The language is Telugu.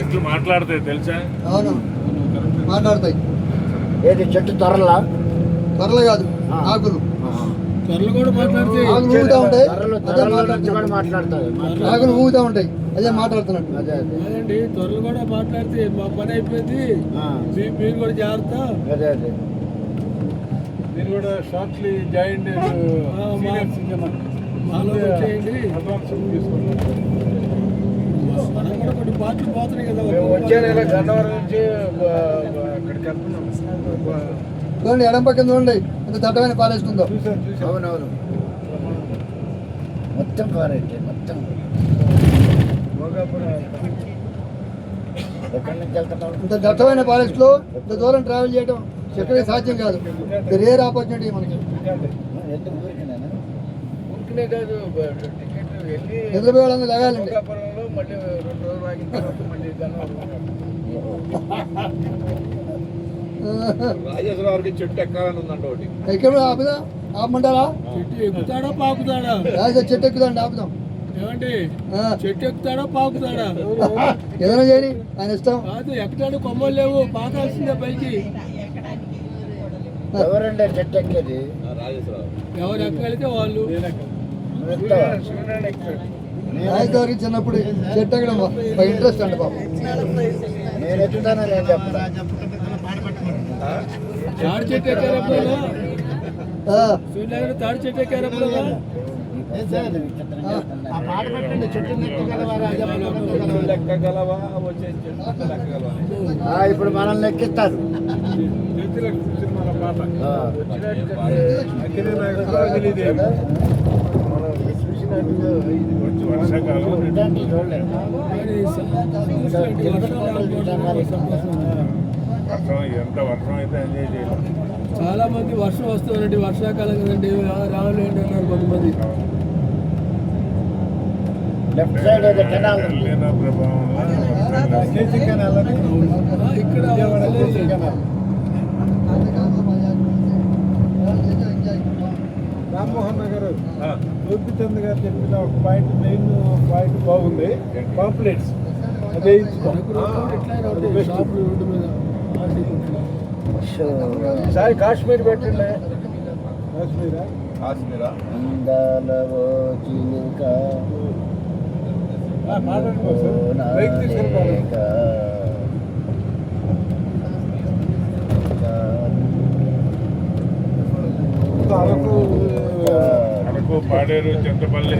చెట్లు మాట్లాడతాయి తెలుసా? అవును మాట్లాడతాయి. ఏది చెట్టు త్వరలా? త్వరలు కాదు ఆకులు. త్వరలు కూడా మాట్లాడితే ఆకులు ఊగుతూ ఉంటాయి, మాట్లాడతారు. ఆకులు ఊగుతూ ఉంటాయి, అదే మాట్లాడుతున్నట్టు. అదేండి త్వరలు కూడా మాట్లాడితే మా పని అయిపోయింది, మీరు కూడా జాగ్రత్త. అదే అదే మీరు కూడా షార్ట్లీ జాయిన్ చేయండి. మనం కూడా కొన్ని పార్టీలు పోతున్నాయి కదా. వచ్చే నెల గన్నవరం నుంచి అక్కడికి వెళ్తున్నాం. చూడండి ఎడం పక్కన చూడండి ఎంత దట్టమైన పాలేస్తుందో. అవునవును మొత్తం ఫారెస్ట్ మొత్తం. ఎక్కడి నుంచి వెళ్తున్నాం? ఇంత దట్టమైన ఫారెస్ట్ లో ఇంత దూరం ట్రావెల్ చేయడం ఎక్కడికి సాధ్యం కాదు. రేర్ ఆపర్చునిటీ మనకి. ఎందుకు ఊరికినాను? ఊరికినే కాదు, టికెట్ వెళ్ళి ఎదురుపోవాలని లేగాలండి. మళ్ళీ 2 రోజులు ఆగిన తర్వాత మళ్ళీ రాజేశ్వరరావుకి చెట్టు ఎక్కాలని ఉందంట ఒకటి. ఎక్కడ ఆపుదా? ఆపమంటారా? చెట్టు ఎక్కుతాడా పాకుతాడా? చెట్టు ఎక్కుదండి, ఆపుదాం. ఏమండి చెట్టు ఎక్కుతాడా పాకుతాడా? ఏదైనా చేయని ఆయన ఇష్టం. కాదు ఎక్కడాడు, కొమ్మలు లేవు, పాకాల్సిందే పైకి. ఎవరండి చెట్టు ఎక్కేది? ఎవరు ఎక్కగలిగితే వాళ్ళు. రాజధాని చిన్నప్పుడు చెట్టు ఎక్కడం ఇంట్రెస్ట్ అండి బాబు. నేను ఎక్కుతాను, నేను చెప్పను. తాడి చెట్టు ఎక్కారప్పుడు సూర్యనగర్ తాడి చెట్టు ఎక్కారప్పుడు ఇప్పుడు మనల్ని ఎక్కిస్తారు. ఎంత వర్షం అయితే ఎంజాయ్ చేయాలి. చాలా మంది వర్షం వస్తుందండి, వర్షాకాలం కదండి, రావాలండి అన్నారు కొంతమంది. లెఫ్ట్ సైడ్ ఏదో కెనాల్ ఉంది. ఇక్కడ రామ్మోహన్ నగర్ గోపిచంద్ గారు చెప్పిన ఒక పాయింట్, మెయిన్ పాయింట్ బాగుంది. పాంప్లెట్స్ అదే సార్ కాశ్మీర్ పెట్టండి. కాశ్మీరా అరకు, పాడేరు, చింతపల్లి.